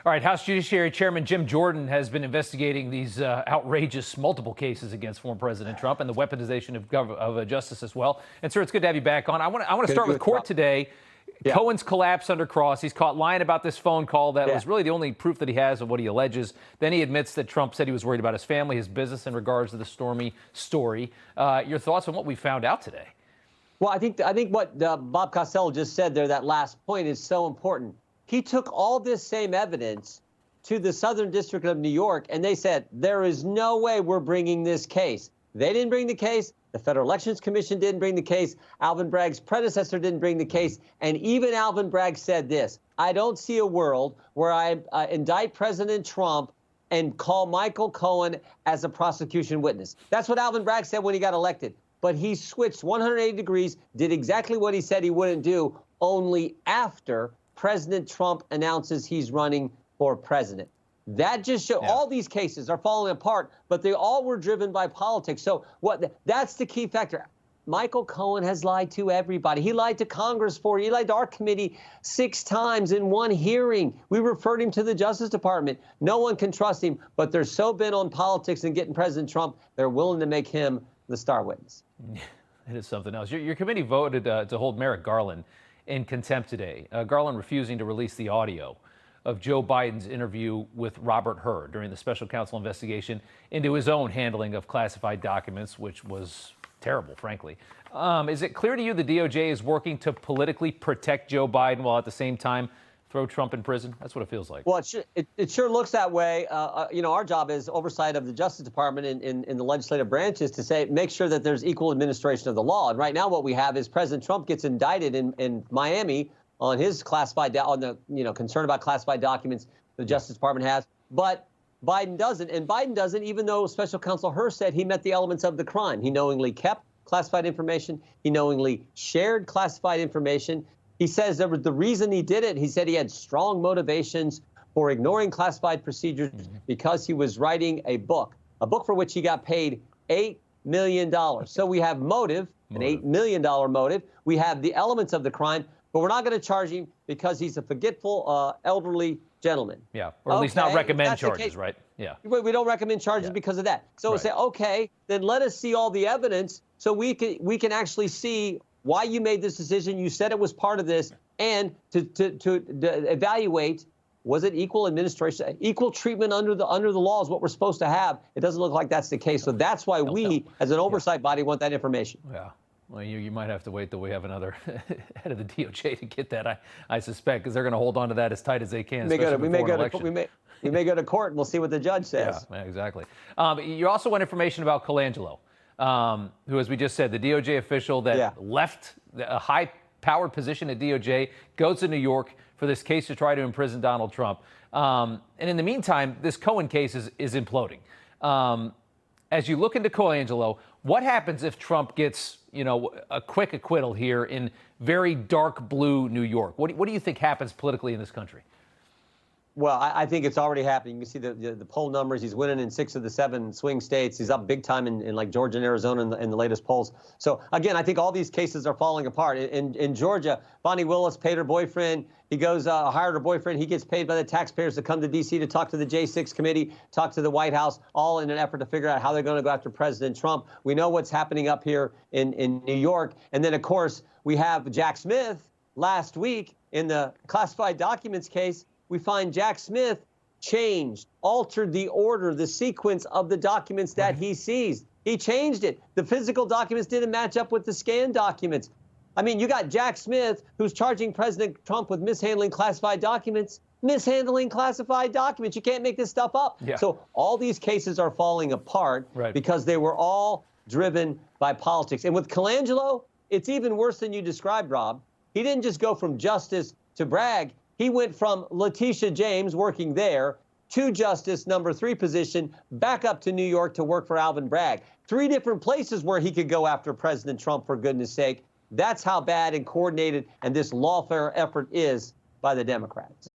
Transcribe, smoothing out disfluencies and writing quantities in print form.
All right, House Judiciary Chairman Jim Jordan has been investigating these outrageous multiple cases against former President Trump and the weaponization of justice as well. And, sir, it's good to have you back on. I want to start with court today. Yeah. Cohen's collapse under cross. He's caught lying about this phone call that was really the only proof that he has of what he alleges. Then he admits that Trump said he was worried about his family, his business in regards to the Stormy story. Your thoughts on what we found out today? Well, I think what Bob Costello just said there, that last point, is so important. He took all this same evidence to the Southern District of New York, and they said, there is no way we're bringing this case. They didn't bring the case. The Federal Elections Commission didn't bring the case. Alvin Bragg's predecessor didn't bring the case. And even Alvin Bragg said this: I don't see a world where I indict President Trump and call Michael Cohen as a prosecution witness. That's what Alvin Bragg said when he got elected. But he switched 180 degrees, did exactly what he said he wouldn't do, only after President Trump announces he's running for president. That just shows all these cases are falling apart, but they all were driven by politics. So that's the key factor. Michael Cohen has lied to everybody. He lied to Congress he lied to our committee 6 times in one hearing. We referred him to the Justice Department. No one can trust him, but they're so bent on politics and getting President Trump, they're willing to make him the star witness. It is something else. Your committee voted to hold Meritt Garland in contempt today. Garland refusing to release the audio of Joe Biden's interview with Robert Hur during the special counsel investigation into his own handling of classified documents, which was terrible, frankly. Is it clear to you the DOJ is working to politically protect Joe Biden while at the same time throw Trump in prison? That's what it feels like. Well, it sure looks that way. Our job is oversight of the Justice Department in the legislative branches to make sure that there's equal administration of the law. And right now what we have is President Trump gets indicted in Miami on his concern about classified documents the Justice Department has. But Biden doesn't. And Biden doesn't, even though Special Counsel Hur said he met the elements of the crime. He knowingly kept classified information. He knowingly shared classified information. He says the reason he did it, he said he had strong motivations for ignoring classified procedures because he was writing a book for which he got paid $8 million. So we have motive, an $8 million motive. We have the elements of the crime, but we're not going to charge him because he's a forgetful elderly gentleman. Yeah, or at least not recommend charges, right? Yeah. We don't recommend charges because of that. So we say, okay, then let us see all the evidence so we can actually see why you made this decision. You said it was part of this, and to evaluate, was it equal administration, equal treatment under the law is what we're supposed to have. It doesn't look like that's the case. So that's why we, as an oversight body, want that information. Yeah. Well, you might have to wait till we have another head of the DOJ to get that, I suspect, because they're going to hold on to that as tight as they can. We may go to court, and we'll see what the judge says. Yeah, exactly. You also want information about Colangelo, who, as we just said, the DOJ official that left a high-powered position at DOJ, goes to New York for this case to try to imprison Donald Trump. And in the meantime, this Cohen case is imploding. As you look into Colangelo, what happens if Trump gets, a quick acquittal here in very dark blue New York? What do you think happens politically in this country? Well, I think it's already happening. You can see the poll numbers. He's winning in 6 of the 7 swing states. He's up big time in like Georgia and Arizona in the latest polls. So, again, I think all these cases are falling apart. In Georgia, Bonnie Willis paid her boyfriend. He goes, hired her boyfriend. He gets paid by the taxpayers to come to D.C. to talk to the J6 committee, talk to the White House, all in an effort to figure out how they're going to go after President Trump. We know what's happening up here in New York. And then, of course, we have Jack Smith last week in the classified documents case. We find Jack Smith altered the order, the sequence of the documents that he seized. He changed it. The physical documents didn't match up with the scanned documents. I mean, you got Jack Smith, who's charging President Trump with mishandling classified documents. Mishandling classified documents. You can't make this stuff up. Yeah. So all these cases are falling apart because they were all driven by politics. And with Colangelo, it's even worse than you described, Rob. He didn't just go from justice to Bragg. He went from Letitia James working there to justice number 3 position, back up to New York to work for Alvin Bragg. 3 different places where he could go after President Trump, for goodness sake. That's how bad and coordinated and this lawfare effort is by the Democrats.